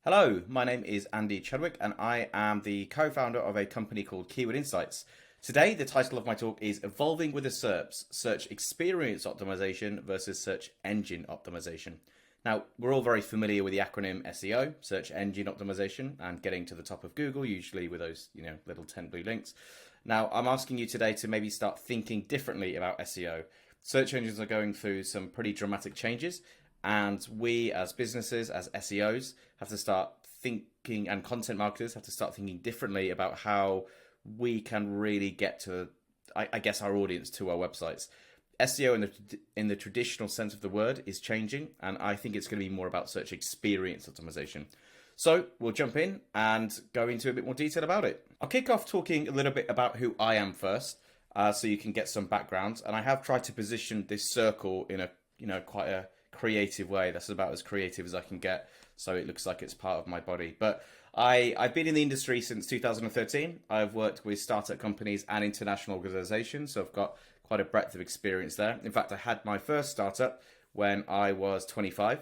Hello, my name is Andy Chadwick and I am the co-founder of a company called Keyword Insights. Today, the title of my talk is Evolving with the SERPs, Search Experience Optimization versus Search Engine Optimization. Now, we're all very familiar with the acronym SEO, Search Engine Optimization, and getting to the top of Google, usually with those, little 10 blue links. Now, I'm asking you today to maybe start thinking differently about SEO. Search engines are going through some pretty dramatic changes, and we as businesses, as SEOs, have to start thinking, and content marketers have to start thinking differently about how we can really get to, I guess, our audience to our websites. SEO in the traditional sense of the word is changing, and I think it's going to be more about search experience optimization. So we'll jump in and go into a bit more detail about it. I'll kick off talking a little bit about who I am first, so you can get some background. And I have tried to position this circle in a quite a creative way. That's about as creative as I can get, so it looks like it's part of my body. But I've been in the industry since 2013. I've worked with startup companies and international organizations, so I've got quite a breadth of experience there. In fact, I had my first startup when I was 25.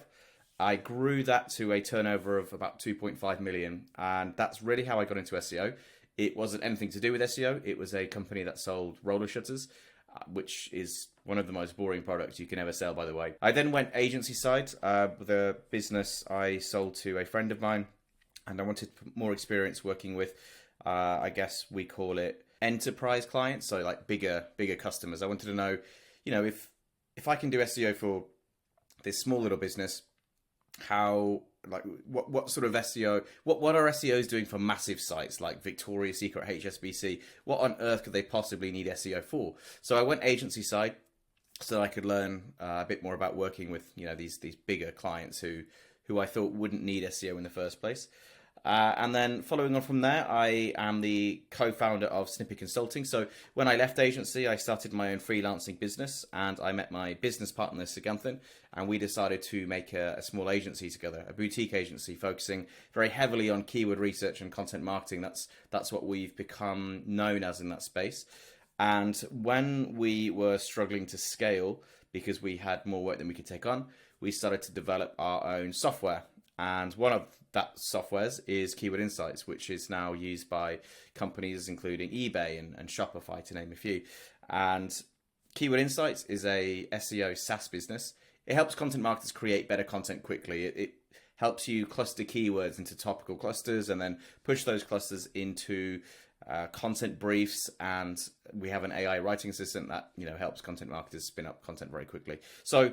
I grew that to a turnover of about 2.5 million, and that's really how I got into SEO. It wasn't anything to do with SEO. It was a company that sold roller shutters, which is one of the most boring products you can ever sell, by the way. I then went agency side with a business I sold to a friend of mine, and I wanted more experience working with, I guess we call it enterprise clients, so like bigger customers. I wanted to know, if I can do SEO for this small little business, how, like, what sort of SEO, what are SEOs doing for massive sites like Victoria's Secret, HSBC? What on earth could they possibly need SEO for? So I went agency side so that I could learn a bit more about working with these bigger clients who I thought wouldn't need SEO in the first place. And then following on from there, I am the co-founder of Snippet Consulting. So when I left agency, I started my own freelancing business, and I met my business partner, Siganthan, and we decided to make a small agency together, a boutique agency focusing very heavily on keyword research and content marketing. That's what we've become known as in that space. And when we were struggling to scale because we had more work than we could take on, we started to develop our own software. And one of that softwares is Keyword Insights, which is now used by companies including eBay and Shopify, to name a few. And Keyword Insights is a SEO SaaS business. It helps content marketers create better content quickly. It helps you cluster keywords into topical clusters and then push those clusters into content briefs. And we have an AI writing assistant that helps content marketers spin up content very quickly. So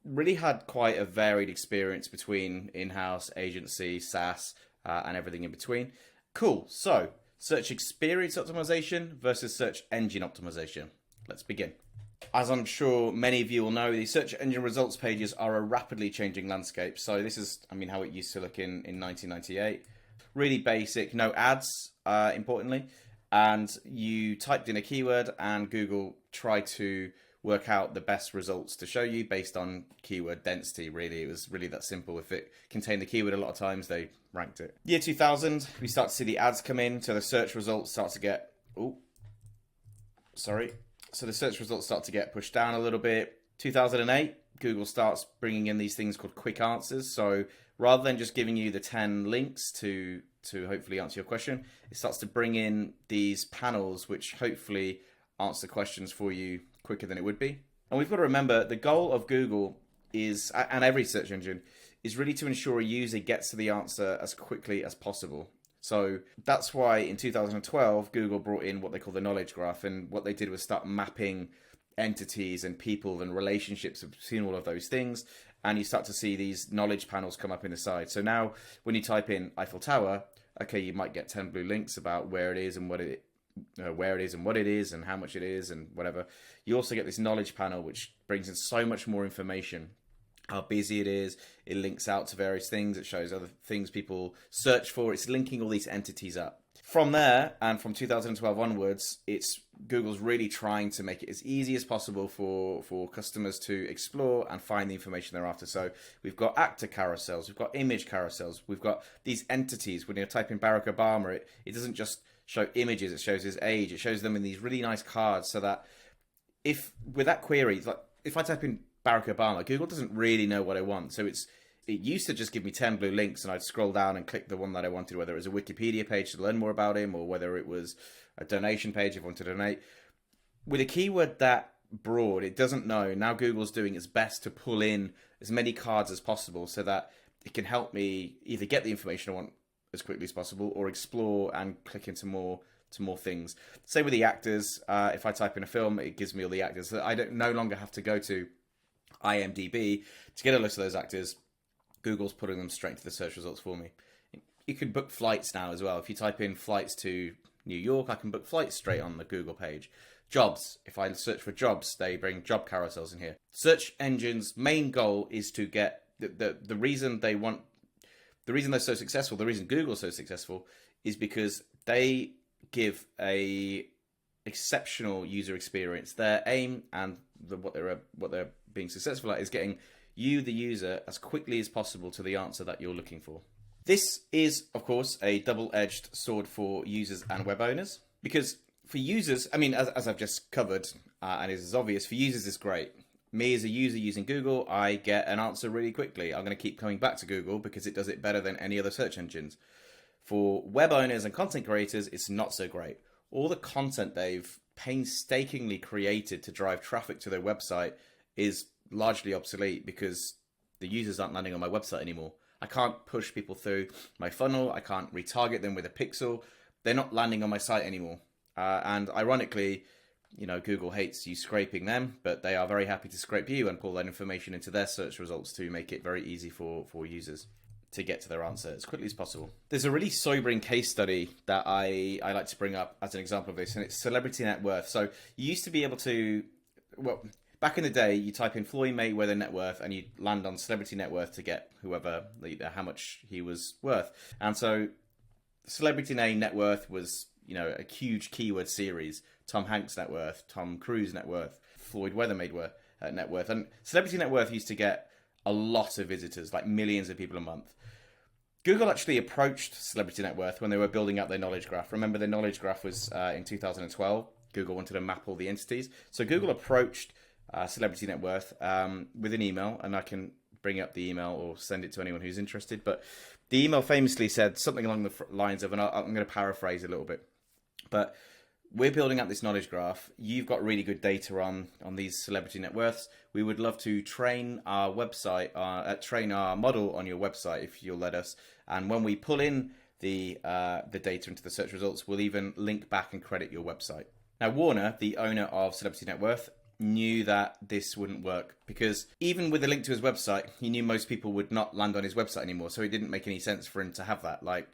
really had quite a varied experience between in-house, agency, SaaS, and everything in between. Cool. So search experience optimization versus search engine optimization. Let's begin. As I'm sure many of you will know, the search engine results pages are a rapidly changing landscape. So this is, how it used to look in 1998. Really basic, no ads, importantly. And you typed in a keyword and Google tried to work out the best results to show you based on keyword density. Really, it was really that simple. If it contained the keyword, a lot of times they ranked it. Year 2000, we start to see the ads come in, so the search results start to get so the search results start to get pushed down a little bit. 2008, Google starts bringing in these things called quick answers. So rather than just giving you the 10 links to hopefully answer your question, it starts to bring in these panels which hopefully answer questions for you quicker than it would be. And we've got to remember the goal of Google is, and every search engine, is really to ensure a user gets to the answer as quickly as possible. So that's why in 2012, Google brought in what they call the knowledge graph. And what they did was start mapping entities and people and relationships between all of those things. And you start to see these knowledge panels come up in the side. So now when you type in Eiffel Tower, okay, you might get 10 blue links about where it is and what it is and how much it is and whatever. You also get this knowledge panel which brings in so much more information, how busy it is. It links out to various things. It shows other things people search for. It's linking all these entities up. From there, and from 2012 onwards, it's Google's really trying to make it as easy as possible for customers to explore and find the information they're after. So we've got actor carousels, we've got image carousels, we've got these entities. When you type in Barack Obama, it doesn't just show images, it shows his age, it shows them in these really nice cards, so that if with that query, like if I type in Barack Obama, Google doesn't really know what I want. So It used to just give me 10 blue links and I'd scroll down and click the one that I wanted, whether it was a Wikipedia page to learn more about him or whether it was a donation page if I wanted to donate. With a keyword that broad, it doesn't know. Now Google's doing its best to pull in as many cards as possible so that it can help me either get the information I want as quickly as possible or explore and click into more things. Same with the actors. If I type in a film, it gives me all the actors. So I no longer have to go to IMDb to get a list of those actors. Google's putting them straight into the search results for me. You can book flights now as well. If you type in flights to New York, I can book flights straight on the Google page. Jobs. If I search for jobs, they bring job carousels in here. Search engines' main goal is to get the reason they're so successful, the reason Google's so successful is because they give a exceptional user experience. Their aim and what they're being successful at is getting you, the user, as quickly as possible to the answer that you're looking for. This is, of course, a double-edged sword for users and web owners, because for users, I mean, as I've just covered, and it is obvious, for users it's great. Me as a user using Google, I get an answer really quickly. I'm going to keep coming back to Google because it does it better than any other search engines. For web owners and content creators, it's not so great. All the content they've painstakingly created to drive traffic to their website is largely obsolete because the users aren't landing on my website anymore. I can't push people through my funnel. I can't retarget them with a pixel. They're not landing on my site anymore. And ironically, Google hates you scraping them, but they are very happy to scrape you and pull that information into their search results to make it very easy for users to get to their answer as quickly as possible. There's a really sobering case study that I like to bring up as an example of this, and it's celebrity net worth. So you used to be able to, back in the day, you type in Floyd Mayweather net worth and you land on celebrity net worth to get whoever, how much he was worth. And so celebrity name net worth was, a huge keyword series. Tom Hanks net worth, Tom Cruise net worth, Floyd Mayweather net worth. And celebrity net worth used to get a lot of visitors, like millions of people a month. Google actually approached celebrity net worth when they were building up their knowledge graph. Remember, their knowledge graph was in 2012. Google wanted to map all the entities. So Google approached celebrity net worth with an email, and I can bring up the email or send it to anyone who's interested. But the email famously said something along the lines of, and I'm going to paraphrase a little bit, but we're building up this knowledge graph. You've got really good data on these celebrity net worths. We would love to train our website, train our model on your website if you'll let us. And when we pull in the data into the search results, we'll even link back and credit your website. Now, Warner, the owner of Celebrity Net Worth, knew that this wouldn't work because even with a link to his website, he knew most people would not land on his website anymore. So it didn't make any sense for him to have that. Like,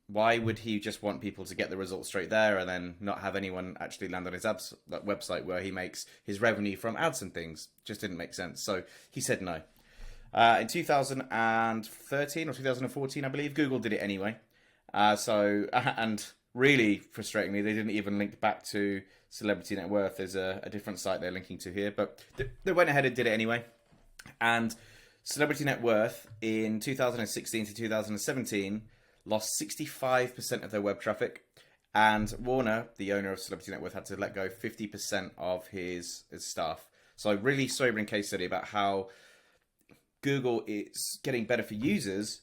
why would he just want people to get the results straight there and then not have anyone actually land on his website where he makes his revenue from ads and things? Just didn't make sense. So he said no. In 2013 or 2014, I believe, Google did it anyway. And really frustratingly, they didn't even link back to Celebrity Net Worth. There's a different site they're linking to here, but they went ahead and did it anyway. And Celebrity Net Worth in 2016 to 2017 lost 65% of their web traffic, and Warner, the owner of Celebrity Net Worth, had to let go 50% of his staff. So really sobering case study about how Google is getting better for users,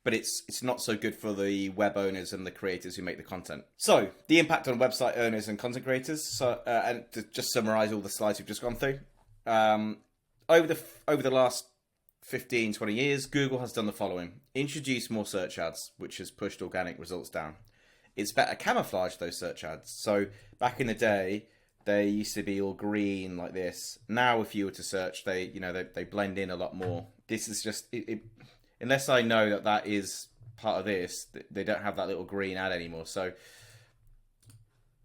but it's not so good for the web owners and the creators who make the content. So the impact on website owners and content creators. So and to just summarize all the slides we've just gone through, over the last 15, 20 years, Google has done the following: introduced more search ads, which has pushed organic results down. It's better camouflaged those search ads. So back in the day, they used to be all green like this. Now, if you were to search, they blend in a lot more. This is just unless I know that is part of this, they don't have that little green ad anymore. So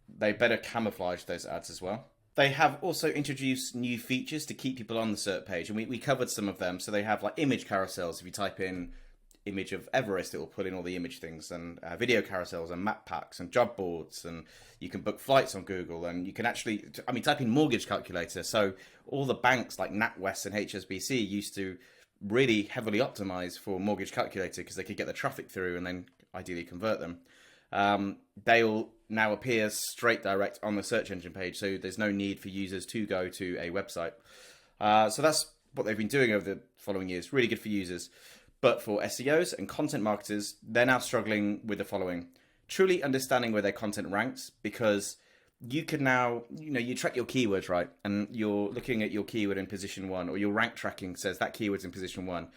they better camouflage those ads as well. They have also introduced new features to keep people on the SERP page, and we covered some of them. So they have like image carousels. If you type in image of Everest, it will put in all the image things, and video carousels and map packs and job boards, and you can book flights on Google, and you can actually, type in mortgage calculator. So all the banks like NatWest and HSBC used to really heavily optimize for mortgage calculator because they could get the traffic through and then ideally convert them. They will now appear straight direct on the search engine page, so there's no need for users to go to a website. So that's what they've been doing over the following years. Really good for users. But for SEOs and content marketers, they're now struggling with the following. Truly understanding where their content ranks, because you can now, you track your keywords, right? And you're looking at your keyword in position 1, or your rank tracking says that keyword's in position 1.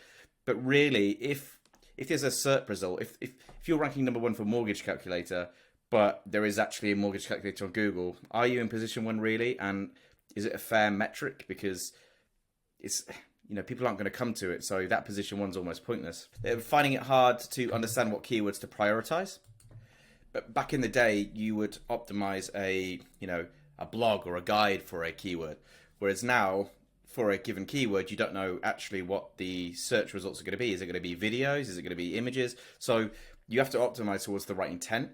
But really, if there's a SERP result, if you're ranking number 1 for mortgage calculator, but there is actually a mortgage calculator on Google, are you in position 1 really? And is it a fair metric? Because it's, people aren't going to come to it, so that position 1's almost pointless. They're finding it hard to understand what keywords to prioritize. But back in the day, you would optimize a blog or a guide for a keyword, whereas now, for a given keyword, you don't know actually what the search results are going to be. Is it going to be videos? Is it going to be images? So you have to optimize towards the right intent.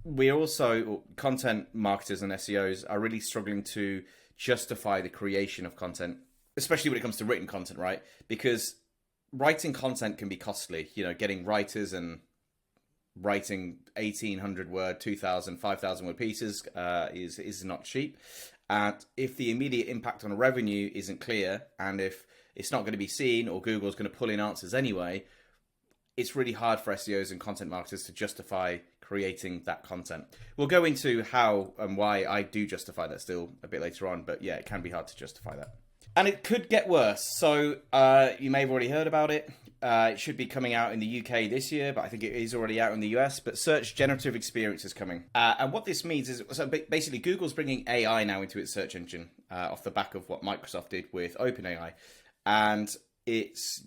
We're also, content marketers and SEOs are really struggling to justify the creation of content, especially when it comes to written content, right? Because writing content can be costly. Getting writers and writing 1,800 word, 2,000, 5,000 word pieces is not cheap. And if the immediate impact on revenue isn't clear, and if it's not going to be seen, or Google's going to pull in answers anyway, it's really hard for SEOs and content marketers to justify creating that content. We'll go into how and why I do justify that still a bit later on, but yeah, it can be hard to justify that. And it could get worse. So you may have already heard about it. It should be coming out in the UK this year, but I think it is already out in the US. But search generative experience is coming. And what this means is, so basically Google's bringing AI now into its search engine off the back of what Microsoft did with OpenAI. And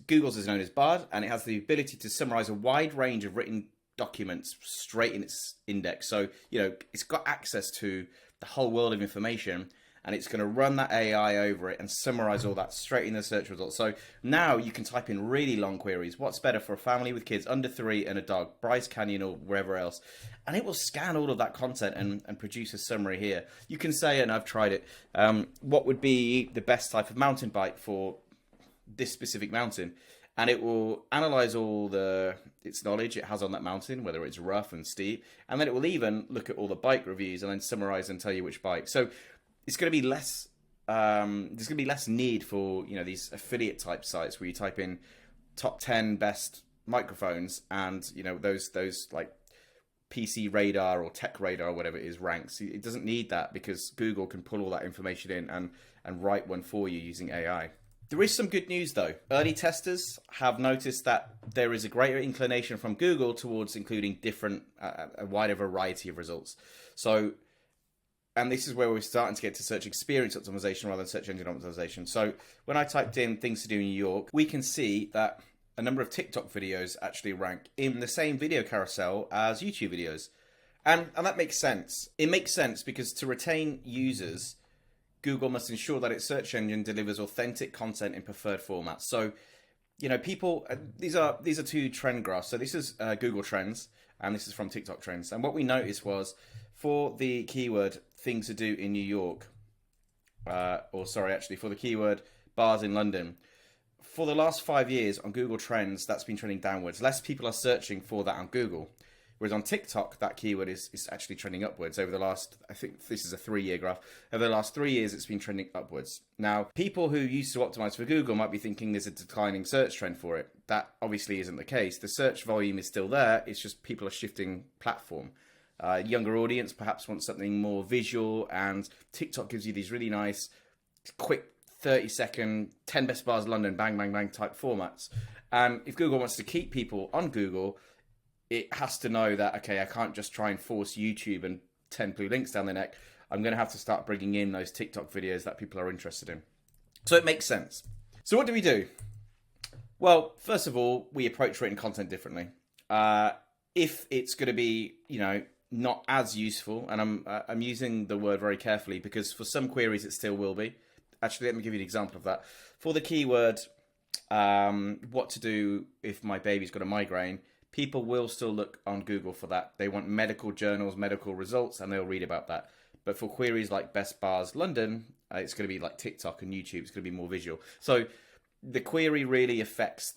Google's is known as Bard, and it has the ability to summarize a wide range of written documents straight in its index. So, it's got access to the whole world of information, and it's going to run that AI over it and summarize all that straight in the search results. So now you can type in really long queries. What's better for a family with kids under 3 and a dog, Bryce Canyon or wherever else? And it will scan all of that content and produce a summary here. You can say, and I've tried it, what would be the best type of mountain bike for this specific mountain? And it will analyze all its knowledge it has on that mountain, whether it's rough and steep. And then it will even look at all the bike reviews and then summarize and tell you which bike. So it's going to be less. There's going to be less need for these affiliate type sites where you type in top 10 best microphones and those like PC Radar or Tech Radar or whatever it is ranks. It doesn't need that because Google can pull all that information in and write one for you using AI. There is some good news though. Early testers have noticed that there is a greater inclination from Google towards including a wider variety of results. So. And this is where we're starting to get to search experience optimization rather than search engine optimization. So when I typed in things to do in New York, we can see that a number of TikTok videos actually rank in the same video carousel as YouTube videos. And that makes sense. It makes sense because to retain users, Google must ensure that its search engine delivers authentic content in preferred formats. So, people, these are 2 trend graphs. So this is Google Trends, and this is from TikTok Trends. And what we noticed was for the keyword things to do in New York, for the keyword bars in London, for the last 5 years on Google Trends, that's been trending downwards. Less people are searching for that on Google. Whereas on TikTok, that keyword is actually trending upwards over the last, I think this is a 3-year graph. Over the last 3 years, it's been trending upwards. Now, people who used to optimize for Google might be thinking there's a declining search trend for it. That obviously isn't the case. The search volume is still there. It's just people are shifting platform. Younger audience perhaps wants something more visual, and TikTok gives you these really nice, quick 30-second, 10 best bars London, bang, bang, bang type formats. And if Google wants to keep people on Google, it has to know that, okay, I can't just try and force YouTube and 10 blue links down their neck. I'm going to have to start bringing in those TikTok videos that people are interested in. So it makes sense. So what do we do? Well, first of all, we approach written content differently. If it's going to be, not as useful, and I'm using the word very carefully because for some queries it still will be. Actually, let me give you an example of that. For the keyword, what to do if my baby's got a migraine, people will still look on Google for that. They want medical journals, medical results, and they'll read about that. But for queries like Best Bars London, it's going to be like TikTok and YouTube. It's going to be more visual. So the query really affects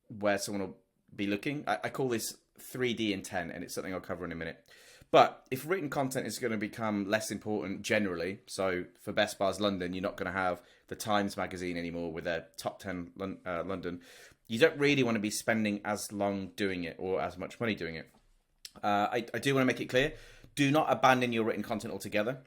where someone will be looking. I call this 3D intent, and it's something I'll cover in a minute. But if written content is going to become less important generally, so for Best Bars London, you're not going to have the Times magazine anymore with their top 10 London. You don't really want to be spending as long doing it or as much money doing it. I do want to make it clear, do not abandon your written content altogether,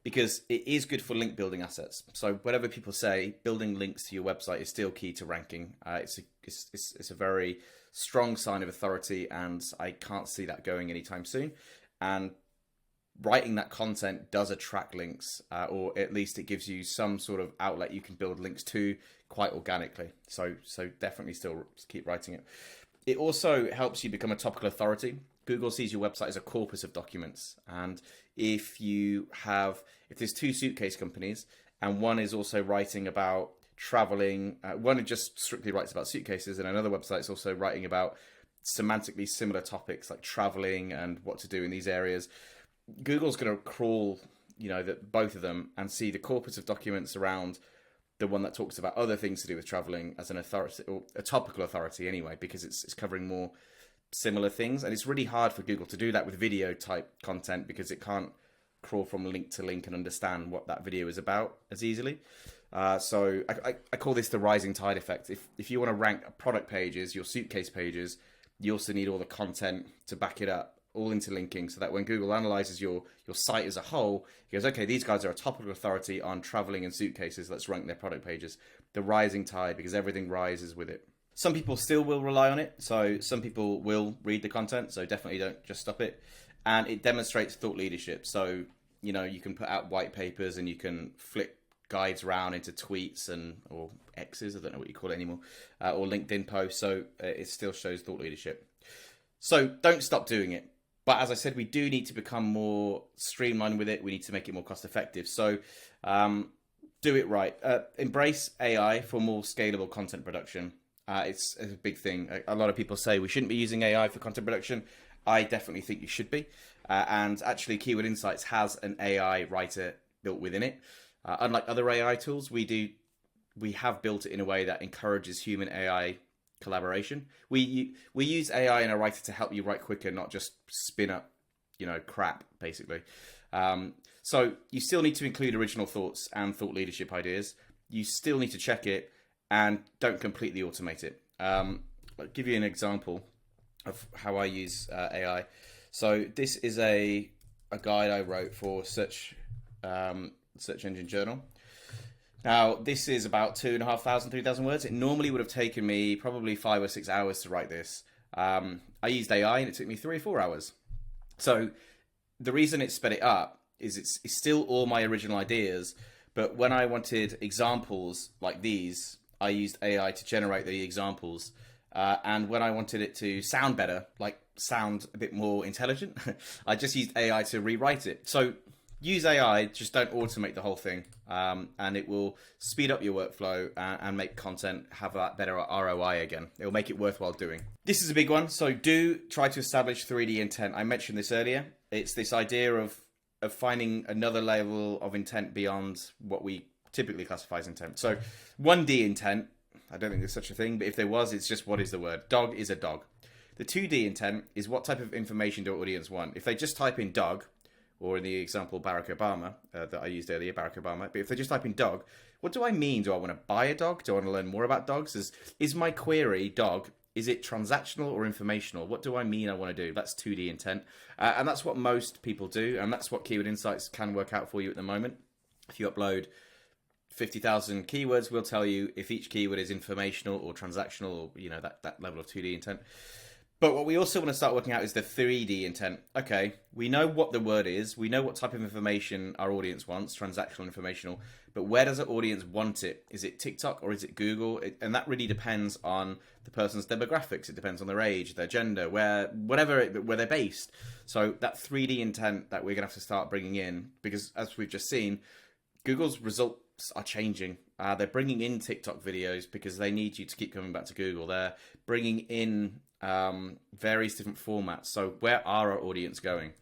because it is good for link building assets. So whatever people say, building links to your website is still key to ranking. It's a very strong sign of authority, and I can't see that going anytime soon. And writing that content does attract links, or at least it gives you some sort of outlet you can build links to quite organically. So definitely still keep writing it. It also helps you become a topical authority. Google sees your website as a corpus of documents. And if there's two suitcase companies and one is also writing about traveling, one just strictly writes about suitcases, and another website is also writing about semantically similar topics like traveling and what to do in these areas, Google's going to crawl, both of them and see the corpus of documents around the one that talks about other things to do with traveling as an authority, or a topical authority anyway, because it's covering more similar things. And it's really hard for Google to do that with video type content, because it can't crawl from link to link and understand what that video is about as easily. So I call this the rising tide effect. If you want to rank product pages, your suitcase pages, you also need all the content to back it up, all interlinking, so that when Google analyzes your site as a whole, he goes, okay, these guys are a topical authority on traveling and suitcases, let's rank their product pages. The rising tide, because everything rises with it. Some people still will rely on it, so some people will read the content, so definitely don't just stop it. And it demonstrates thought leadership, so you can put out white papers and you can flip guides around into tweets or X's, I don't know what you call it anymore, or LinkedIn posts, so it still shows thought leadership. So don't stop doing it. But as I said, we do need to become more streamlined with it. We need to make it more cost effective. So do it right. Embrace AI for more scalable content production. It's a big thing. A lot of people say we shouldn't be using AI for content production. I definitely think you should be. And actually, Keyword Insights has an AI writer built within it. Unlike other AI tools, we have built it in a way that encourages human AI collaboration. We use AI in a writer to help you write quicker, not just spin up, crap, basically. So you still need to include original thoughts and thought leadership ideas. You still need to check it, and don't completely automate it. I'll give you an example of how I use AI. So this is a guide I wrote for Search Engine Journal. Now, this is about 2,500, 3,000 words. It normally would have taken me probably 5 or 6 hours to write this. I used AI and it took me 3 or 4 hours. So the reason it sped it up is it's still all my original ideas, but when I wanted examples like these, I used AI to generate the examples. And when I wanted it to sound better, like sound a bit more intelligent, I just used AI to rewrite it. So use AI, just don't automate the whole thing, and it will speed up your workflow and make content have that better ROI again. It will make it worthwhile doing. This is a big one, so do try to establish 3D intent. I mentioned this earlier. It's this idea of finding another level of intent beyond what we typically classify as intent. So 1D intent, I don't think there's such a thing, but if there was, it's just what is the word. Dog is a dog. The 2D intent is what type of information do our audience want. If they just type in dog, or in the example Barack Obama that I used earlier, Barack Obama. But if they just type in dog, what do I mean? Do I want to buy a dog? Do I want to learn more about dogs? Is my query dog? Is it transactional or informational? What do I mean I want to do? That's 2D intent. And that's what most people do. And that's what Keyword Insights can work out for you at the moment. If you upload 50,000 keywords, we'll tell you if each keyword is informational or transactional, or that level of 2D intent. But what we also want to start working out is the 3D intent. Okay, we know what the word is. We know what type of information our audience wants, transactional, informational. But where does our audience want it? Is it TikTok or is it Google? And that really depends on the person's demographics. It depends on their age, their gender, where they're based. So that 3D intent that we're going to have to start bringing in, because as we've just seen, Google's results are changing. They're bringing in TikTok videos because they need you to keep coming back to Google. They're bringing in various different formats. So where are our audience going?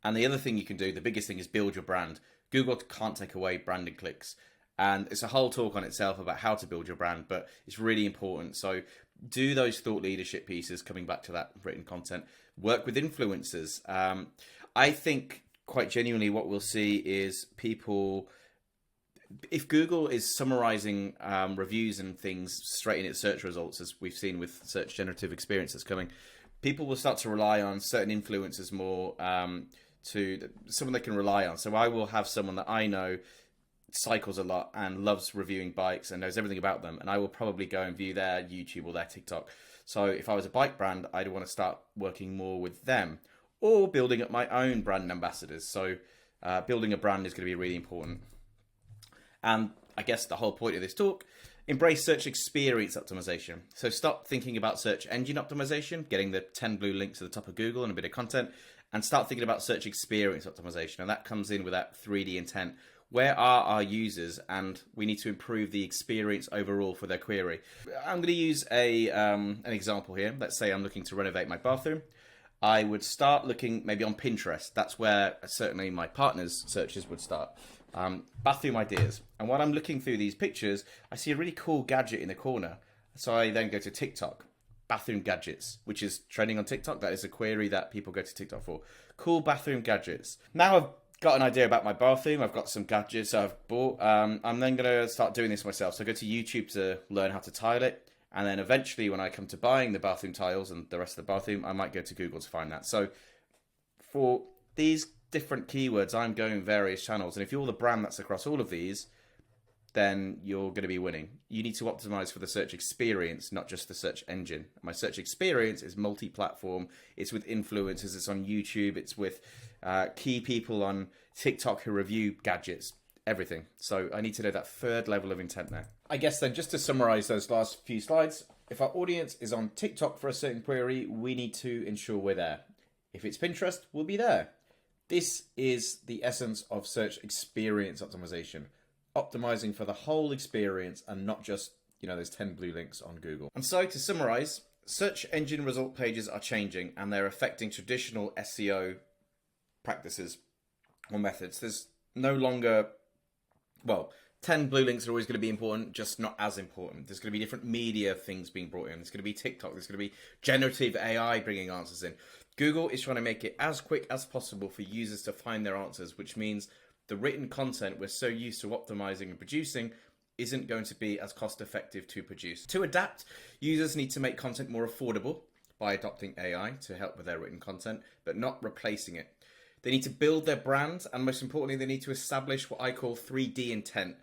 And the other thing you can do, the biggest thing, is build your brand. Google can't take away branding clicks. And it's a whole talk on itself about how to build your brand, but it's really important. So do those thought leadership pieces, coming back to that written content, work with influencers. I think quite genuinely what we'll see is people, if Google is summarizing reviews and things straight in its search results, as we've seen with search generative experiences coming, people will start to rely on certain influencers more, to someone they can rely on. So I will have someone that I know cycles a lot and loves reviewing bikes and knows everything about them, and I will probably go and view their YouTube or their TikTok. So if I was a bike brand, I'd want to start working more with them, or building up my own brand ambassadors. So building a brand is going to be really important. And I guess the whole point of this talk, embrace search experience optimization. So stop thinking about search engine optimization, getting the 10 blue links at the top of Google and a bit of content, and start thinking about search experience optimization. And that comes in with that 3D intent. Where are our users? And we need to improve the experience overall for their query. I'm going to use an example here. Let's say I'm looking to renovate my bathroom. I would start looking maybe on Pinterest. That's where certainly my partner's searches would start. Bathroom ideas. And while I'm looking through these pictures, I see a really cool gadget in the corner. So I then go to TikTok. Bathroom gadgets, which is trending on TikTok. That is a query that people go to TikTok for. Cool bathroom gadgets. Now I've got an idea about my bathroom. I've got some gadgets I've bought. I'm then going to start doing this myself. So I go to YouTube to learn how to tile it. And then eventually when I come to buying the bathroom tiles and the rest of the bathroom, I might go to Google to find that. So for these different keywords, I'm going various channels. And if you're the brand that's across all of these, then you're going to be winning. You need to optimize for the search experience, not just the search engine. My search experience is multi-platform. It's with influencers. It's on YouTube. It's with key people on TikTok who review gadgets, everything. So I need to know that third level of intent now. I guess then, just to summarize those last few slides, if our audience is on TikTok for a certain query, we need to ensure we're there. If it's Pinterest, we'll be there. This is the essence of search experience optimization. Optimizing for the whole experience and not just, those 10 blue links on Google. And so to summarize, search engine result pages are changing and they're affecting traditional SEO practices or methods. There's no longer, 10 blue links are always going to be important, just not as important. There's going to be different media things being brought in. There's going to be TikTok. There's going to be generative AI bringing answers in. Google is trying to make it as quick as possible for users to find their answers, which means the written content we're so used to optimizing and producing isn't going to be as cost effective to produce. To adapt, users need to make content more affordable by adopting AI to help with their written content, but not replacing it. They need to build their brand, and most importantly, they need to establish what I call 3D intent.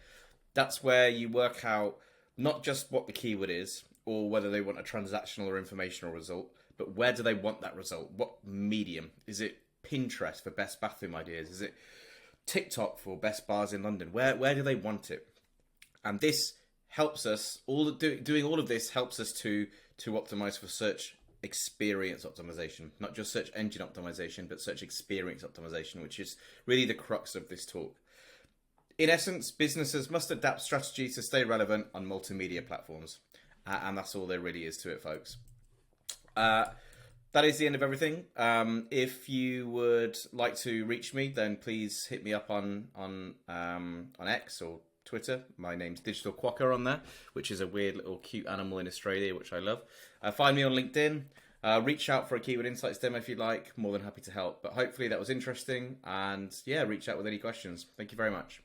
That's where you work out not just what the keyword is, or whether they want a transactional or informational result, but where do they want that result? What medium? Is it Pinterest for best bathroom ideas? Is it TikTok for best bars in London? Where do they want it? And this helps us, doing all of this helps us to optimize for search experience optimization, not just search engine optimization, but search experience optimization, which is really the crux of this talk. In essence, businesses must adapt strategies to stay relevant on multimedia platforms. And that's all there really is to it, folks. That is the end of everything. If you would like to reach me, then please hit me up on X or Twitter. My name's Digital Quokka on there, which is a weird little cute animal in Australia, which I love. Find me on LinkedIn. Reach out for a Keyword Insights demo if you'd like. More than happy to help. But hopefully that was interesting. And yeah, reach out with any questions. Thank you very much.